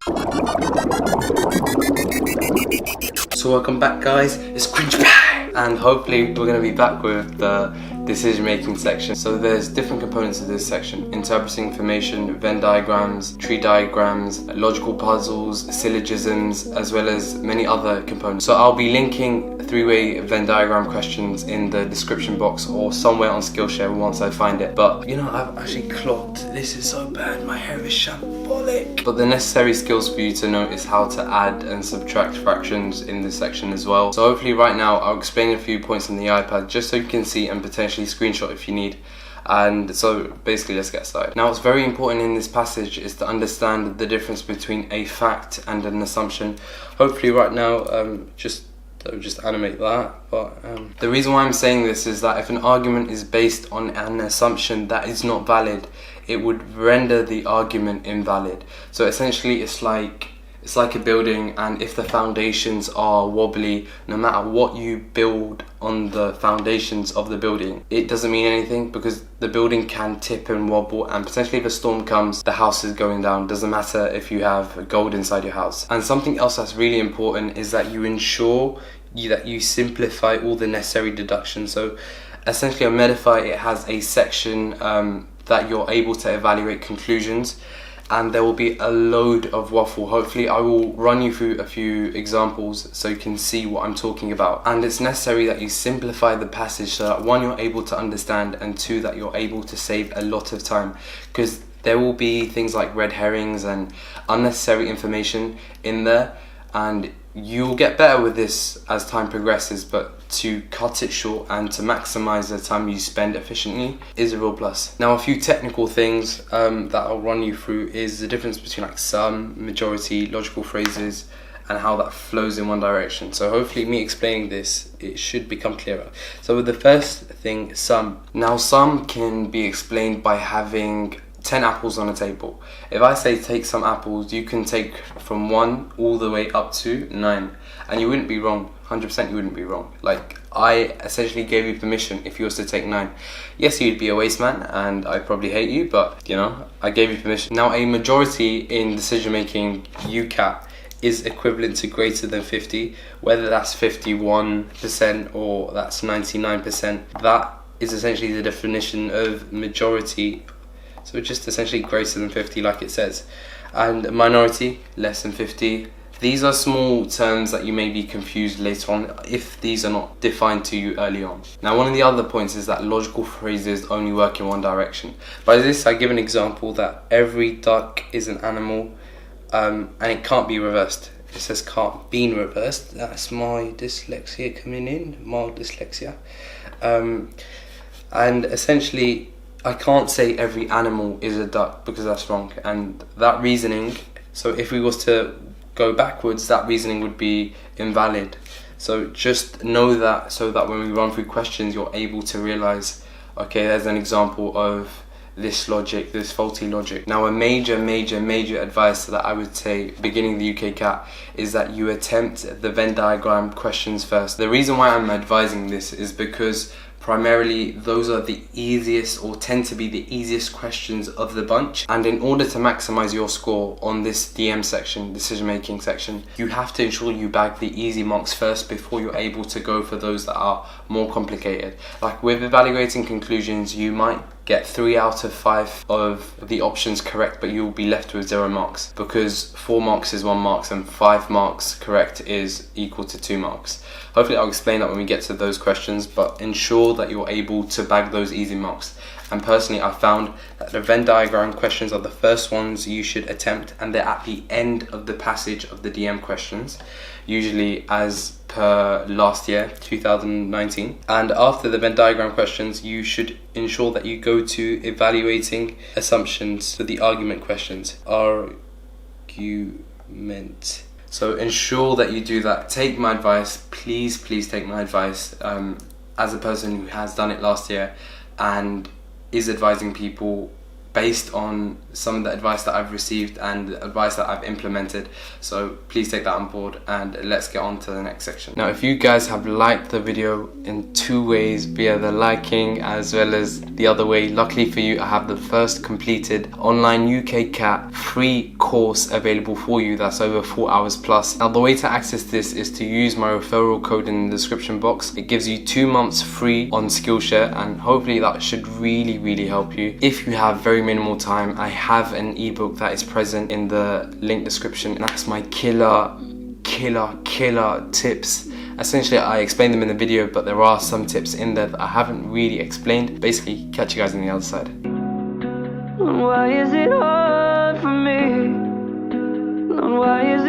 So welcome back, guys, it's Cringe Pie! And hopefully we're going to be back with the decision making section. So there's different components of this section: interpreting information, Venn diagrams, tree diagrams, logical puzzles, syllogisms, as well as many other components. So I'll be linking three-way Venn diagram questions in the description box or somewhere on Skillshare once I find it. But you know, I've actually clocked, this is so bad, my hair is shambolic. But the necessary skills for you to know is how to add and subtract fractions in this section as well. So hopefully right now I'll explain a few points on the iPad just so you can see and potentially screenshot if you need. And so basically, let's get started. Now, what's very important in this passage is to understand the difference between a fact and an assumption. Hopefully right now, just animate that. But the reason why I'm saying this is that if an argument is based on an assumption that is not valid, it would render the argument invalid. So essentially it's like a building, and if the foundations are wobbly, no matter what you build on the foundations of the building, it doesn't mean anything because the building can tip and wobble, and potentially if a storm comes, the house is going down. Doesn't matter if you have gold inside your house. And something else that's really important is that you ensure that you simplify all the necessary deductions. So essentially on Medify, it has a section that you're able to evaluate conclusions, and there will be a load of waffle. Hopefully I will run you through a few examples so you can see what I'm talking about. And it's necessary that you simplify the passage so that one, you're able to understand, and two, that you're able to save a lot of time, because there will be things like red herrings and unnecessary information in there, and you'll get better with this as time progresses, but to cut it short and to maximize the time you spend efficiently is a real plus. Now, a few technical things that I'll run you through is the difference between like sum, majority, logical phrases, and how that flows in one direction. So hopefully me explaining this, it should become clearer. So with the first thing, sum. Now, sum can be explained by having 10 apples on a table. If I say take some apples, you can take from 1 all the way up to 9, and you wouldn't be wrong. 100% you wouldn't be wrong. Like, I essentially gave you permission if you was to take 9. Yes, you'd be a waste man and I'd probably hate you, but you know, I gave you permission. Now, a majority in decision making, Ucat, is equivalent to greater than 50, whether that's 51% or that's 99%. That is essentially the definition of majority. So it's just essentially greater than 50, like it says. And minority, less than 50. These are small terms that you may be confused later on if these are not defined to you early on. Now, one of the other points is that logical phrases only work in one direction. By this, I give an example that every duck is an animal, and it can't be reversed. It says can't be reversed. That's my dyslexia coming in, mild dyslexia. And essentially, I can't say every animal is a duck because that's wrong. And that reasoning, so if we was to go backwards, that reasoning would be invalid. So just know that, so that when we run through questions, you're able to realize, okay, there's an example of this logic, this faulty logic. Now, a major advice that I would say beginning the Ukcat is that you attempt the Venn diagram questions first. The reason why I'm advising this is because primarily those are the easiest, or tend to be the easiest questions of the bunch, and in order to maximize your score on this DM section, decision making section, you have to ensure you bag the easy marks first before you're able to go for those that are more complicated. Like with evaluating conclusions, you might get 3 out of 5 of the options correct, but you'll be left with 0 marks because 4 marks is 1 mark and 5 marks correct is equal to 2 marks. Hopefully I'll explain that when we get to those questions, but ensure that you're able to bag those easy marks. And personally, I found that the Venn diagram questions are the first ones you should attempt, and they're at the end of the passage of the DM questions, usually as per last year, 2019. And after the Venn diagram questions, you should ensure that you go to evaluating assumptions for the argument questions. Argument. So ensure that you do that. Take my advice, please take my advice, as a person who has done it last year and is advising people based on some of the advice that I've received and the advice that I've implemented. So please take that on board, and let's get on to the next section. Now, if you guys have liked the video in two ways, via the liking as well as the other way, luckily for you, I have the first completed online Ukcat free course available for you that's over 4 hours plus. Now, the way to access this is to use my referral code in the description box. It gives you 2 months free on Skillshare, and hopefully that should really help you. If you have very minimal time, I have an ebook that is present in the link description, and that's my killer tips. Essentially, I explained them in the video, but there are some tips in there that I haven't really explained. Basically, catch you guys on the other side. Why is it hard for me? Why is